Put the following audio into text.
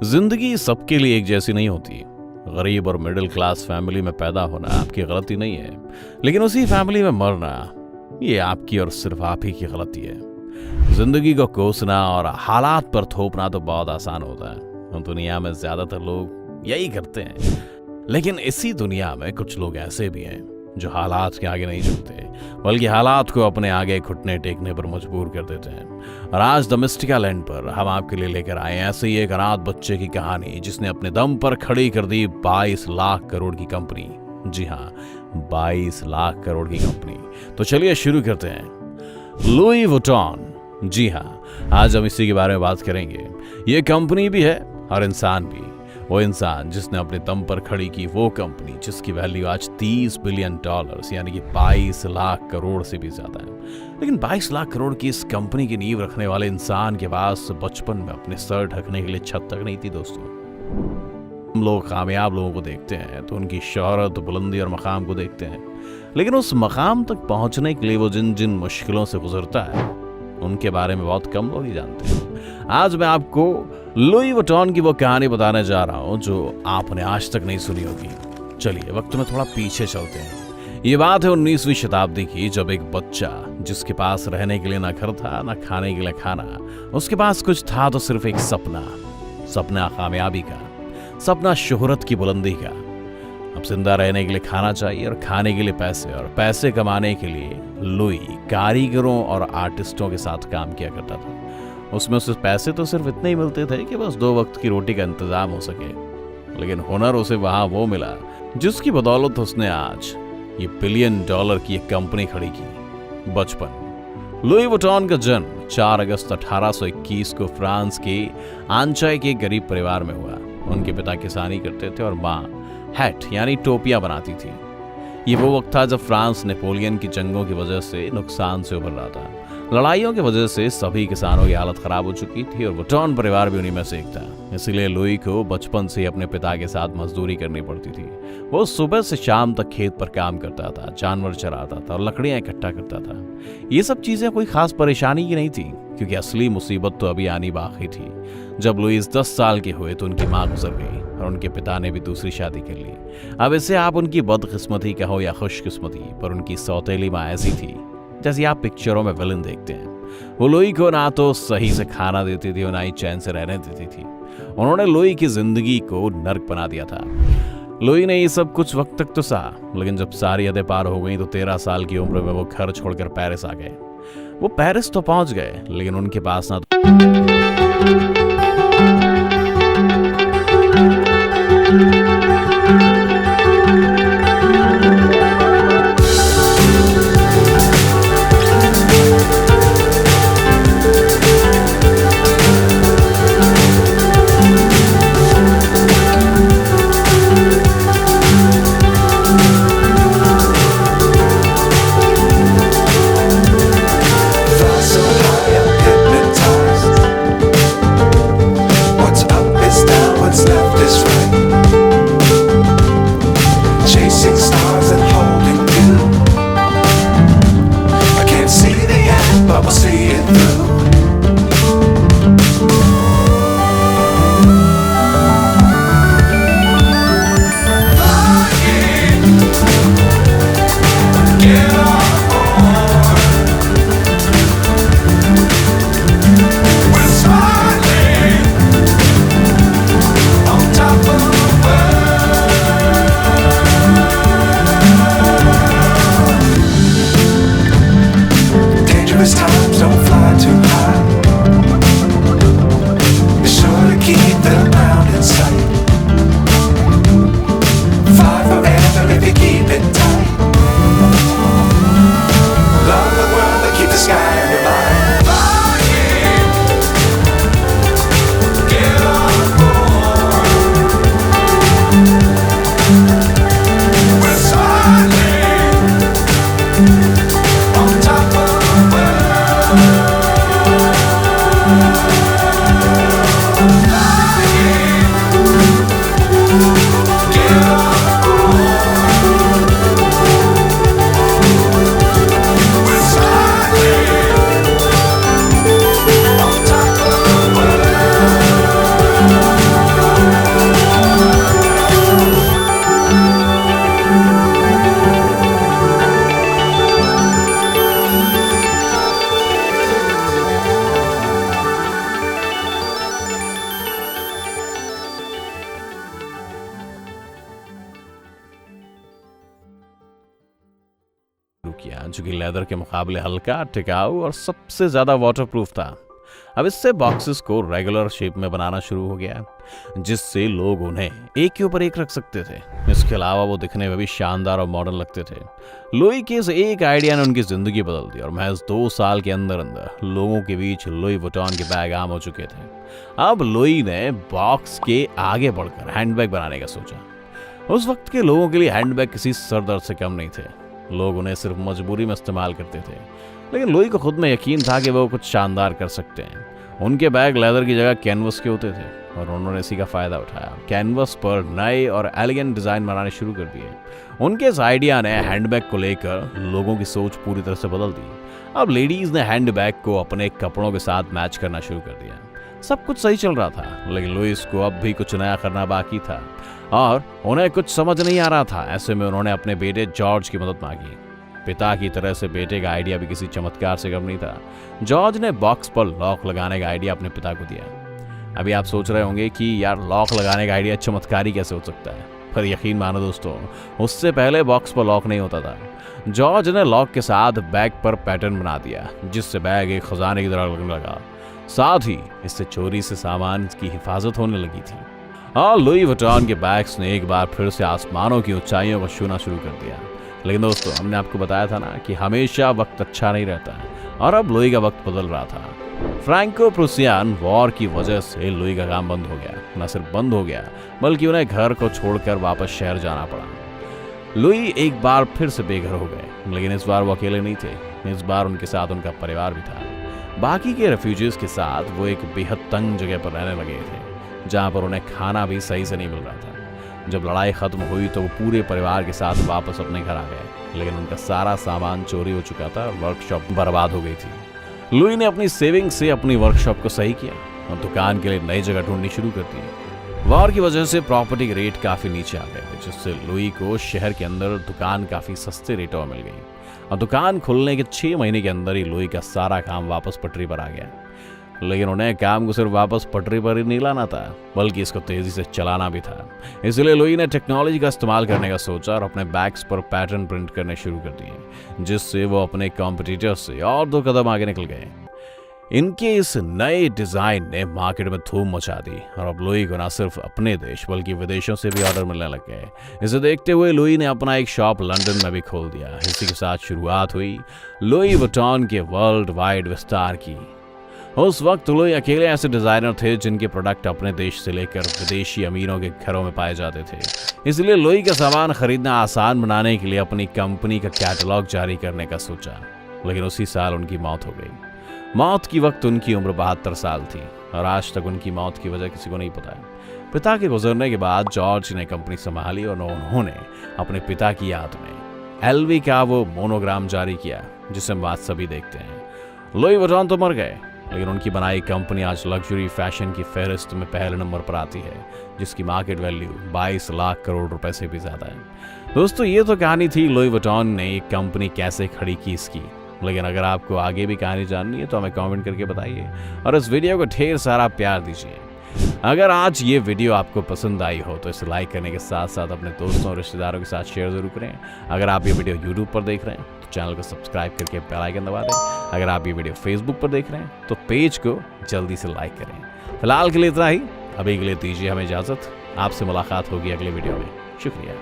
जिंदगी सबके लिए एक जैसी नहीं होती। गरीब और मिडिल क्लास फैमिली में पैदा होना आपकी गलती नहीं है, लेकिन उसी फैमिली में मरना ये आपकी और सिर्फ आप ही की गलती है। जिंदगी को कोसना और हालात पर थोपना तो बहुत आसान होता है, दुनिया में ज्यादातर लोग यही करते हैं। लेकिन इसी दुनिया में कुछ लोग ऐसे भी हैं जो हालात के आगे नहीं झुकते, बल्कि हालात को अपने आगे घुटने टेकने पर मजबूर कर देते हैं। और आज द मिस्टिका लैंड पर हम आपके लिए लेकर आए ऐसे ही एक अनाथ बच्चे की कहानी, जिसने अपने दम पर खड़ी कर दी 22 लाख करोड़ की कंपनी। जी हाँ, 22 लाख करोड़ की कंपनी। तो चलिए शुरू करते हैं। Louis Vuitton. जी हाँ, आज हम इसी के बारे में बात करेंगे। ये कंपनी भी है और इंसान भी। वो इंसान जिसने अपने दम पर खड़ी की वो कंपनी जिसकी वैल्यू आज $30 बिलियन यानी कि 22 लाख करोड़ से भी ज्यादा है। लेकिन 22 लाख करोड़ की इस कंपनी की नींव रखने वाले इंसान के पास बचपन में अपने सर ढकने के लिए छत तक नहीं थी। दोस्तों, हम लोग कामयाब लोगों को देखते हैं तो उनकी शोहरत, बुलंदी और मकाम को देखते हैं, लेकिन उस मकाम तक पहुंचने के लिए वो जिन जिन मुश्किलों से गुजरता है उनके बारे में बहुत कम लोग ही जानते हैं। आज मैं आपको लुई वुइटन की वो कहानी बताने जा रहा हूं जो आपने आज तक नहीं सुनी होगी। चलिए वक्त में थोड़ा पीछे चलते हैं। ये बात है 19वीं शताब्दी की, जब एक बच्चा जिसके पास रहने के लिए ना घर था ना खाने के लिए खाना, उसके पास कुछ था तो सिर्फ एक सपना कामयाबी का, सपना शोहरत की बुलंदी का। अब जिंदा रहने के लिए खाना चाहिए और खाने के लिए पैसे, और पैसे कमाने के लिए लुई कारीगरों और आर्टिस्टों के साथ काम किया करता था। उसमें उसे पैसे तो सिर्फ इतने ही मिलते थे कि बस 2 वक्त की रोटी का इंतजाम हो सके, लेकिन हुनर उसे वहां वो मिला जिसकी बदौलत उसने आज ये $1 बिलियन की एक कंपनी खड़ी की। बचपन। लुई वुइटन का जन्म 4 अगस्त 1821 को फ्रांस के आंचाई के एक गरीब परिवार में हुआ। उनके पिता किसानी करते थे और माँ हैट यानी टोपियां बनाती थी। ये वो वक्त था जब फ्रांस नेपोलियन की जंगों की वजह से नुकसान से उभर रहा था। लड़ाइयों की वजह से सभी किसानों की हालत खराब हो चुकी थी और वुइटन परिवार भी उन्हीं में से एक था। इसलिए लुई को बचपन से ही अपने पिता के साथ मजदूरी करनी पड़ती थी। वो सुबह से शाम तक खेत पर काम करता था, जानवर चराता था और लकड़ियां इकट्ठा करता था। ये सब चीजें कोई खास परेशानी की नहीं थी, क्योंकि असली मुसीबत तो अभी आनी बाकी थी। जब लुइस 10 साल के हुए तो उनकी माँ गुजर गई और उनके पिता ने भी दूसरी शादी कर ली। अब इसे आप उनकी बदकिस्मती कहो या खुशकिस्मती, पर उनकी सौतेली माँ ऐसी थी जैसे आप पिक्चरों में विलन देखते हैं। वो लुई को ना तो सही से खाना देती थी और ना ही चैन से रहने देती थी। उन्होंने लुई की जिंदगी को नर्क बना दिया था। लुई ने ये सब कुछ वक्त तक तो सहा, लेकिन जब सारी हदें पार हो गई तो 13 साल की उम्र में वो घर छोड़कर पेरिस आ गए। वो पेरिस तो पहुंच गए, लेकिन उनके पास ना किया, जो कि लेदर के मुकाबले हल्का, टिकाऊ और सबसे ज़्यादा वाटरप्रूफ था। अब इससे बॉक्सेस को रेगुलर शेप में बनाना शुरू हो गया, जिससे लोग उन्हें एक के ऊपर एक रख सकते थे। इसके अलावा वो दिखने में भी शानदार और मॉडर्न लगते थे। लुई के इस एक आइडिया ने उनकी जिंदगी बदल दी और महज 2 साल के अंदर अंदर लोगों के बीच लुई वुइटन के बैग आम हो चुके थे। अब लुई ने बॉक्स के आगे बढ़कर हैंडबैग बनाने का सोचा। उस वक्त के लोगों के लिए हैंडबैग किसी सरदर्द से कम नहीं थे। लोग उन्हें सिर्फ मजबूरी में इस्तेमाल करते थे, लेकिन लुई को खुद में यकीन था कि वो कुछ शानदार कर सकते हैं। उनके बैग लेदर की जगह कैनवस के होते थे और उन्होंने इसी का फायदा उठाया। कैनवस पर नए और एलिगेंट डिजाइन बनाने शुरू कर दिए। उनके इस आइडिया ने हैंडबैग को लेकर लोगों की सोच पूरी तरह से बदल दी। अब लेडीज ने हैंडबैग को अपने कपड़ों के साथ मैच करना शुरू कर दिया। सब कुछ सही चल रहा था, लेकिन लुइस को अब भी कुछ नया करना बाकी था और उन्हें कुछ समझ नहीं आ रहा था। ऐसे में उन्होंने अपने बेटे जॉर्ज की मदद मांगी। पिता की तरह से बेटे का आइडिया भी किसी चमत्कार से कम नहीं था। जॉर्ज ने बॉक्स पर लॉक लगाने का आइडिया अपने पिता को दिया। अभी आप सोच रहे होंगे कि यार लॉक लगाने का आइडिया चमत्कारी कैसे हो सकता है, पर यकीन मानो दोस्तों, उससे पहले बॉक्स पर लॉक नहीं होता था। जॉर्ज ने लॉक के साथ बैग पर पैटर्न बना दिया, जिससे बैग एक खजाने की तरह लगने लगा। साथ ही इससे चोरी से सामान की हिफाजत होने लगी थी। और लुई वुइटन के बैग्स ने एक बार फिर से आसमानों की ऊंचाइयों को छूना शुरू कर दिया। लेकिन दोस्तों, हमने आपको बताया था ना कि हमेशा वक्त अच्छा नहीं रहता है, और अब लुई का वक्त बदल रहा था। फ्रैंको प्रूसियन वॉर की वजह से लुई का काम बंद हो गया। न सिर्फ बंद हो गया, बल्कि उन्हें घर को छोड़कर वापस शहर जाना पड़ा। लुई एक बार फिर से बेघर हो गए, लेकिन इस बार वो अकेले नहीं थे। इस बार उनके साथ उनका परिवार भी था। बाकी के रेफ्यूजीज के साथ वो एक बेहद तंग जगह पर रहने लगे थे, जहाँ पर उन्हें खाना भी सही से नहीं मिल रहा था। जब लड़ाई खत्म हुई तो वो पूरे परिवार के साथ वापस अपने घर आ गए, लेकिन उनका सारा सामान चोरी हो चुका था और वर्कशॉप बर्बाद हो गई थी। लुई ने अपनी सेविंग से अपनी वर्कशॉप को सही किया और दुकान के लिए नई जगह ढूंढनी शुरू कर दी। वॉर की वजह से प्रॉपर्टी के रेट काफी नीचे आ गए थे, जिससे लुई को शहर के अंदर दुकान काफी सस्ते रेटों में मिल गई और दुकान खुलने के 6 महीने के अंदर ही लुई का सारा काम वापस पटरी पर आ गया। लेकिन उन्हें काम को सिर्फ वापस पटरी पर ही नहीं लाना था, बल्कि इसको तेजी से चलाना भी था। इसलिए लुई ने टेक्नोलॉजी का इस्तेमाल करने का सोचा और अपने बैग्स पर पैटर्न प्रिंट करने शुरू कर दिए, जिससे वो अपने कॉम्पिटिटर्स से और 2 कदम आगे निकल गए। इनके इस नए डिजाइन ने मार्केट में धूम मचा दी और अब लुई को न सिर्फ अपने देश बल्कि विदेशों से भी ऑर्डर मिलने लग गए। इसे देखते हुए लुई ने अपना एक शॉप लंदन में भी खोल दिया। इसी के साथ शुरुआत हुई लुई वुइटन के वर्ल्ड वाइड विस्तार की। उस वक्त लुई अकेले ऐसे डिजाइनर थे जिनके प्रोडक्ट अपने देश से लेकर विदेशी अमीरों के घरों में पाए जाते थे। इसलिए लुई का सामान खरीदना आसान बनाने के लिए अपनी कंपनी का कैटलॉग जारी करने का सोचा। लेकिन उसी साल उनकी मौत हो गई। मौत की वक्त उनकी उम्र 72 साल थी और आज तक उनकी मौत की वजह किसी को नहीं पता है। पिता के गुजरने के बाद जॉर्ज ने कंपनी संभाली और उन्होंने अपने पिता की याद में एलवी का वो मोनोग्राम जारी किया, जिसे हम आज सभी देखते हैं। लुई वुइटन तो मर गए, लेकिन उनकी बनाई कंपनी आज लग्जरी फैशन की फहरिस्त में पहले नंबर पर आती है, जिसकी मार्केट वैल्यू 22 लाख करोड़ रुपए से भी ज्यादा है। दोस्तों, ये तो कहानी थी लुई वुइटन ने एक कंपनी कैसे खड़ी की इसकी। लेकिन अगर आपको आगे भी कहानी जाननी है तो हमें कमेंट करके बताइए और इस वीडियो को ढेर सारा प्यार दीजिए। अगर आज ये वीडियो आपको पसंद आई हो तो इसे लाइक करने के साथ साथ अपने दोस्तों और रिश्तेदारों के साथ शेयर जरूर करें। अगर आप ये वीडियो यूट्यूब पर देख रहे हैं तो चैनल को सब्सक्राइब करके बेल आइकन दबा दें। अगर आप ये वीडियो फेसबुक पर देख रहे हैं तो पेज को जल्दी से लाइक करें। फिलहाल के लिए इतना ही। अभी के लिए दीजिए हमें इजाजत। आपसे मुलाकात होगी अगले वीडियो में। शुक्रिया।